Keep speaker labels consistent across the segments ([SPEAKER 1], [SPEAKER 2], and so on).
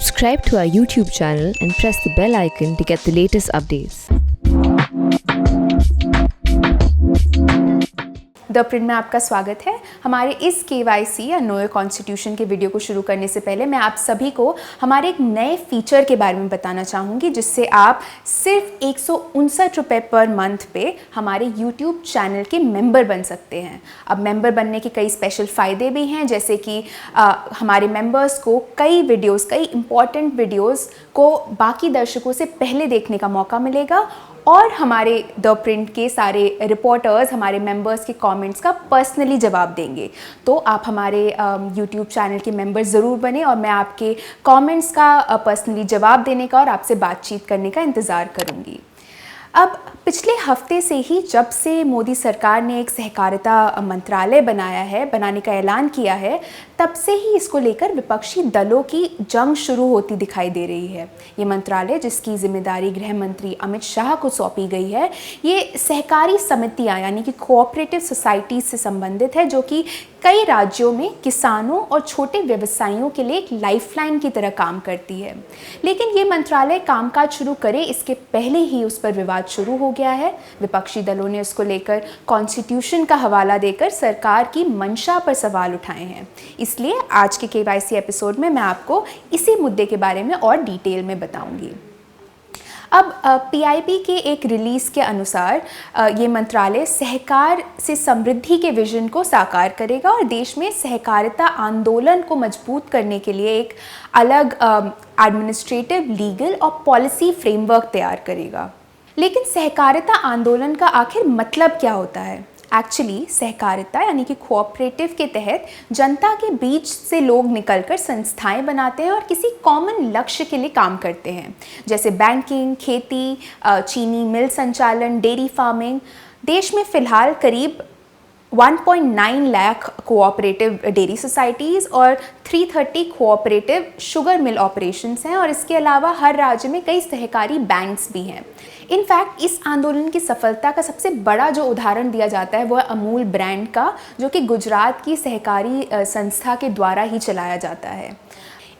[SPEAKER 1] Subscribe to our YouTube channel and press the bell icon to get the latest updates.
[SPEAKER 2] The print में आपका स्वागत है। हमारे इस KYC या नो योर कॉन्स्टिट्यूशन के वीडियो को शुरू करने से पहले मैं आप सभी को हमारे एक नए फीचर के बारे में बताना चाहूँगी, जिससे आप सिर्फ 159 रुपये पर मंथ पे हमारे YouTube चैनल के मेंबर बन सकते हैं। अब मेंबर बनने के कई स्पेशल फ़ायदे भी हैं, जैसे कि हमारे मेंबर्स को कई इम्पॉर्टेंट वीडियोज़ को बाकी दर्शकों से पहले देखने का मौका मिलेगा और हमारे द प्रिंट के सारे रिपोर्टर्स हमारे मेंबर्स के कमेंट्स का पर्सनली जवाब देंगे। तो आप हमारे यूट्यूब चैनल के मेंबर ज़रूर बने और मैं आपके कमेंट्स का पर्सनली जवाब देने का और आपसे बातचीत करने का इंतज़ार करूँगी। अब पिछले हफ्ते से ही जब से मोदी सरकार ने एक सहकारिता मंत्रालय बनाने का ऐलान किया है, तब से ही इसको लेकर विपक्षी दलों की जंग शुरू होती दिखाई दे रही है। ये मंत्रालय, जिसकी जिम्मेदारी गृह मंत्री अमित शाह को सौंपी गई है, ये सहकारी समितियां यानी कि कोऑपरेटिव सोसाइटीज से संबंधित है, जो कि कई राज्यों में किसानों और छोटे व्यवसायियों के लिए एक लाइफलाइन की तरह काम करती है। लेकिन ये मंत्रालय कामकाज शुरू करे इसके पहले ही उस पर विवाद शुरू हो गया है। विपक्षी दलों ने उसको लेकर कॉन्स्टिट्यूशन का हवाला देकर सरकार की मंशा पर सवाल उठाए हैं। इसलिए आज के KYC एपिसोड में मैं आपको इसी मुद्दे के बारे में और डिटेल में बताऊंगी। अब PIB के एक रिलीज़ के अनुसार ये मंत्रालय सहकार से समृद्धि के विजन को साकार करेगा और देश में सहकारिता आंदोलन को मजबूत करने के लिए एक अलग एडमिनिस्ट्रेटिव, लीगल और पॉलिसी फ्रेमवर्क तैयार करेगा। लेकिन सहकारिता आंदोलन का आखिर मतलब क्या होता है? एक्चुअली सहकारिता यानी कि कोऑपरेटिव के तहत जनता के बीच से लोग निकलकर संस्थाएं बनाते हैं और किसी कॉमन लक्ष्य के लिए काम करते हैं, जैसे बैंकिंग, खेती, चीनी मिल संचालन, डेयरी फार्मिंग। देश में फ़िलहाल करीब 1.9 लाख कोऑपरेटिव डेयरी सोसाइटीज़ और 330 कोऑपरेटिव शुगर मिल ऑपरेशंस हैं और इसके अलावा हर राज्य में कई सहकारी बैंक्स भी हैं। इनफैक्ट इस आंदोलन की सफलता का सबसे बड़ा जो उदाहरण दिया जाता है वो है अमूल ब्रांड का, जो कि गुजरात की सहकारी संस्था के द्वारा ही चलाया जाता है।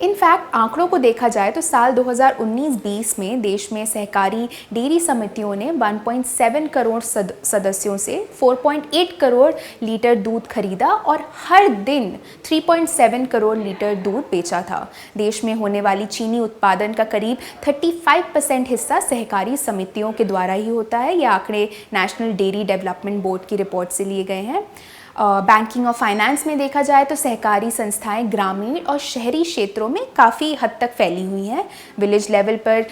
[SPEAKER 2] इनफैक्ट आंकड़ों को देखा जाए तो साल 2019-20 में देश में सहकारी डेयरी समितियों ने 1.7 करोड़ सदस्यों से 4.8 करोड़ लीटर दूध खरीदा और हर दिन 3.7 करोड़ लीटर दूध बेचा था। देश में होने वाली चीनी उत्पादन का करीब 35% हिस्सा सहकारी समितियों के द्वारा ही होता है। ये आंकड़े नेशनल डेयरी डेवलपमेंट बोर्ड की रिपोर्ट से लिए गए हैं। बैंकिंग और फाइनेंस में देखा जाए तो सहकारी संस्थाएं ग्रामीण और शहरी क्षेत्रों में काफ़ी हद तक फैली हुई हैं। विलेज लेवल पर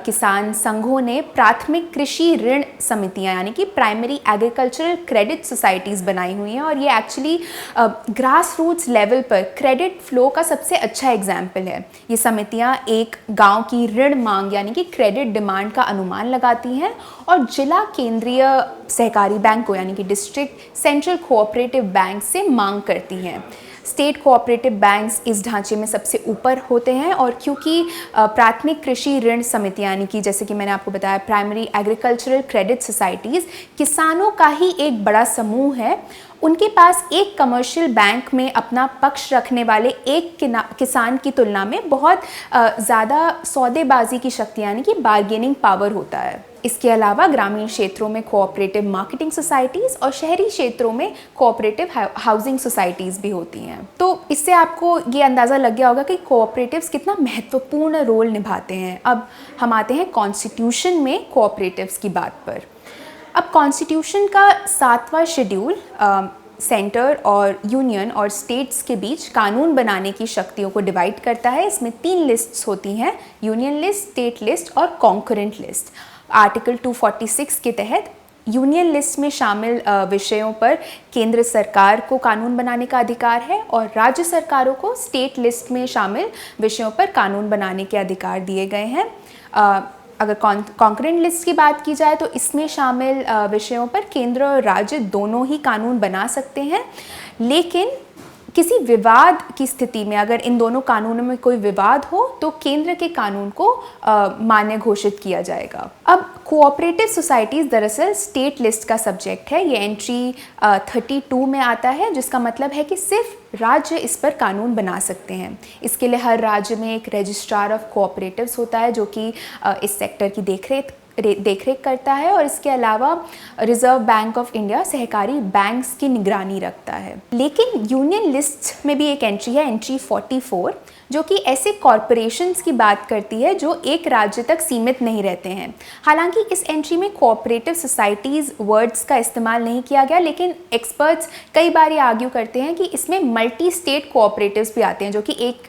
[SPEAKER 2] किसान संघों ने प्राथमिक कृषि ऋण समितियां यानी कि प्राइमरी एग्रीकल्चरल क्रेडिट सोसाइटीज़ बनाई हुई हैं और ये एक्चुअली ग्रास रूट्स लेवल पर क्रेडिट फ्लो का सबसे अच्छा एग्जाम्पल है। ये समितियां एक गाँव की ऋण मांग यानी कि क्रेडिट डिमांड का अनुमान लगाती हैं और जिला केंद्रीय सहकारी बैंकों यानी कि डिस्ट्रिक्ट सेंट्रल कोऑपरेटिव बैंक से मांग करती हैं। स्टेट कोऑपरेटिव बैंक्स इस ढांचे में सबसे ऊपर होते हैं और क्योंकि प्राथमिक कृषि ऋण समितियां यानी कि जैसे कि मैंने आपको बताया प्राइमरी एग्रीकल्चरल क्रेडिट सोसाइटीज़ किसानों का ही एक बड़ा समूह है, उनके पास एक कमर्शियल बैंक में अपना पक्ष रखने वाले एक किसान की तुलना में बहुत ज़्यादा सौदेबाजी की शक्ति यानी कि बार्गेनिंग पावर होता है। इसके अलावा ग्रामीण क्षेत्रों में कोऑपरेटिव मार्केटिंग सोसाइटीज़ और शहरी क्षेत्रों में कोऑपरेटिव हाउसिंग सोसाइटीज़ भी होती हैं। तो इससे आपको ये अंदाज़ा लग गया होगा कि कोऑपरेटिव्स कितना महत्वपूर्ण रोल निभाते हैं। अब हम आते हैं कॉन्स्टिट्यूशन में कोऑपरेटिव्स की बात पर। अब कॉन्स्टिट्यूशन का 7वां शेड्यूल सेंटर और यूनियन और स्टेट्स के बीच कानून बनाने की शक्तियों को डिवाइड करता है। इसमें 3 लिस्ट्स होती हैं, यूनियन लिस्ट, स्टेट लिस्ट और कॉन्करेंट लिस्ट। आर्टिकल 246 के तहत यूनियन लिस्ट में शामिल विषयों पर केंद्र सरकार को कानून बनाने का अधिकार है और राज्य सरकारों को स्टेट लिस्ट में शामिल विषयों पर कानून बनाने के अधिकार दिए गए हैं। अगर कॉन्करेंट लिस्ट की बात की जाए तो इसमें शामिल विषयों पर केंद्र और राज्य दोनों ही कानून बना सकते हैं, लेकिन किसी विवाद की स्थिति में अगर इन दोनों कानूनों में कोई विवाद हो तो केंद्र के कानून को मान्य घोषित किया जाएगा। अब कोऑपरेटिव सोसाइटीज़ दरअसल स्टेट लिस्ट का सब्जेक्ट है। ये एंट्री 32 में आता है, जिसका मतलब है कि सिर्फ राज्य इस पर कानून बना सकते हैं। इसके लिए हर राज्य में एक रजिस्ट्रार ऑफ कोऑपरेटिव्स होता है जो कि इस सेक्टर की देखरेख करता है, और इसके अलावा रिजर्व बैंक ऑफ इंडिया सहकारी बैंक्स की निगरानी रखता है। लेकिन यूनियन लिस्ट में भी एक एंट्री है, एंट्री 44, जो कि ऐसे कॉरपोरेशंस की बात करती है जो एक राज्य तक सीमित नहीं रहते हैं। हालांकि इस एंट्री में कोऑपरेटिव सोसाइटीज़ वर्ड्स का इस्तेमाल नहीं किया गया, लेकिन एक्सपर्ट्स कई बार ये आर्ग्यू करते हैं कि इसमें मल्टी स्टेट कोऑपरेटिव्स भी आते हैं, जो कि एक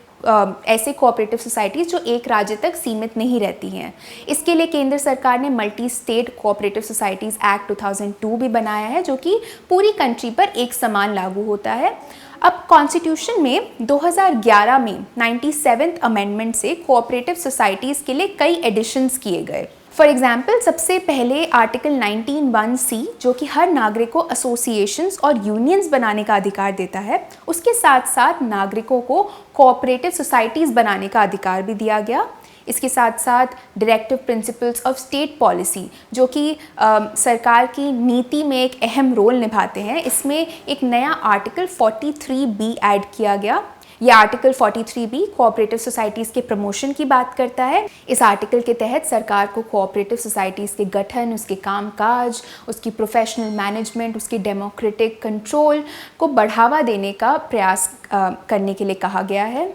[SPEAKER 2] ऐसे कोऑपरेटिव सोसाइटीज़ जो एक राज्य तक सीमित नहीं रहती हैं। इसके लिए केंद्र सरकार ने multi state cooperative societies act 2002 भी बनाया है, जो कि पूरी कंट्री पर एक समान लागू होता है। अब कॉन्स्टिट्यूशन में 2011 में 97th अमेंडमेंट से कोऑपरेटिव सोसाइटीज़ के लिए कई एडिशंस किए गए। फॉर एग्जाम्पल, सबसे पहले आर्टिकल 19(1)(c), जो कि हर नागरिक को एसोसिएशंस और यूनियंस बनाने का अधिकार देता है, उसके साथ साथ नागरिकों को कोऑपरेटिव सोसाइटीज़ बनाने का अधिकार भी दिया गया। इसके साथ साथ directive principles of state policy, जो कि सरकार की नीति में एक अहम रोल निभाते हैं, इसमें एक नया आर्टिकल 43B ऐड किया गया। यह आर्टिकल 43B कोऑपरेटिव सोसाइटीज़ के प्रमोशन की बात करता है। इस आर्टिकल के तहत सरकार को कोऑपरेटिव सोसाइटीज़ के गठन, उसके कामकाज, उसकी प्रोफेशनल मैनेजमेंट, उसकी डेमोक्रेटिक कंट्रोल को बढ़ावा देने का प्रयास करने के लिए कहा गया है।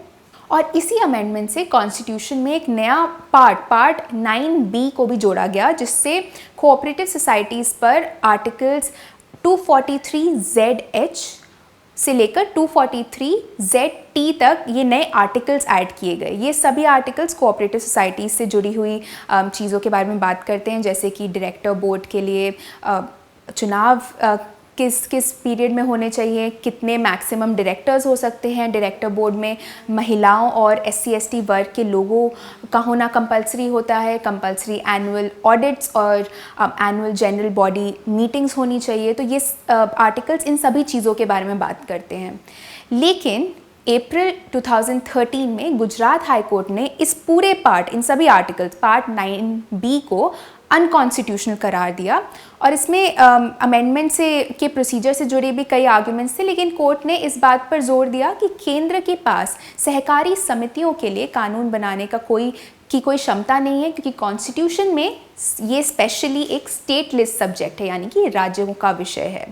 [SPEAKER 2] और इसी अमेंडमेंट से कॉन्स्टिट्यूशन में एक नया पार्ट 9B को भी जोड़ा गया, जिससे कोऑपरेटिव सोसाइटीज़ पर आर्टिकल्स 243ZH से लेकर 243ZT तक ये नए आर्टिकल्स ऐड किए गए। ये सभी आर्टिकल्स कोऑपरेटिव सोसाइटीज़ से जुड़ी हुई चीज़ों के बारे में बात करते हैं, जैसे कि डायरेक्टर बोर्ड के लिए चुनाव किस पीरियड में होने चाहिए, कितने मैक्सिमम डायरेक्टर्स हो सकते हैं, डायरेक्टर बोर्ड में महिलाओं और SC/ST वर्ग के लोगों का होना कंपलसरी होता है, कंपलसरी एनुअल ऑडिट्स और एनुअल जनरल बॉडी मीटिंग्स होनी चाहिए। तो ये आर्टिकल्स इन सभी चीज़ों के बारे में बात करते हैं। लेकिन अप्रैल 2013 में गुजरात हाई कोर्ट ने इस पूरे इन सभी आर्टिकल्स पार्ट 9B को अनकॉन्स्टिट्यूशनल करार दिया, और इसमें अमेंडमेंट के प्रोसीजर से जुड़े भी कई आर्ग्यूमेंट्स थे। लेकिन कोर्ट ने इस बात पर जोर दिया कि केंद्र के पास सहकारी समितियों के लिए कानून बनाने का कोई क्षमता नहीं है, क्योंकि कॉन्स्टिट्यूशन में ये स्पेशली एक स्टेट लिस्ट सब्जेक्ट है, यानी कि राज्यों का विषय है।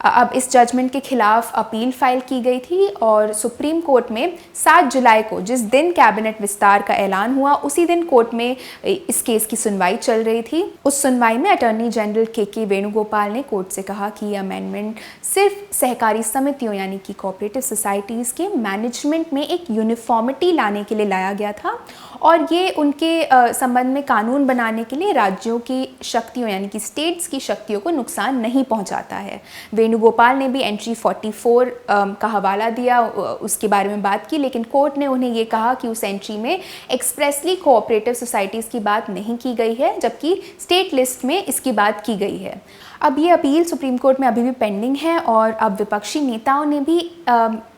[SPEAKER 2] अब इस जजमेंट के खिलाफ अपील फाइल की गई थी, और सुप्रीम कोर्ट में 7 जुलाई को, जिस दिन कैबिनेट विस्तार का ऐलान हुआ, उसी दिन कोर्ट में इस केस की सुनवाई चल रही थी। उस सुनवाई में अटॉर्नी जनरल के वेणुगोपाल ने कोर्ट से कहा कि ये अमेंडमेंट सिर्फ सहकारी समितियों यानी कि कोऑपरेटिव सोसाइटीज़ के मैनेजमेंट में एक यूनिफॉर्मिटी लाने के लिए लाया गया था, और ये उनके संबंध में कानून बनाने के लिए राज्यों की शक्तियों यानी कि स्टेट्स की शक्तियों को नुकसान नहीं पहुंचाता है। वेणुगोपाल ने भी एंट्री 44 का हवाला दिया, उसके बारे में बात की, लेकिन कोर्ट ने उन्हें ये कहा कि उस एंट्री में एक्सप्रेसली कोऑपरेटिव सोसाइटीज़ की बात नहीं की गई है, जबकि स्टेट लिस्ट में इसकी बात की गई है। अब ये अपील सुप्रीम कोर्ट में अभी भी पेंडिंग है, और अब विपक्षी नेताओं ने भी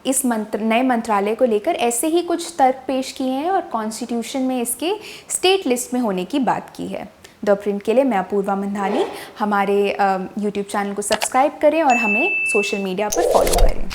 [SPEAKER 2] इस नए मंत्रालय को लेकर ऐसे ही कुछ तर्क पेश किए हैं, और कॉन्स्टिट्यूशन में इसके स्टेट लिस्ट में होने की बात की है। द प्रिंट के लिए मैं अपूर्वा मंधानी। हमारे YouTube चैनल को सब्सक्राइब करें और हमें सोशल मीडिया पर फॉलो करें।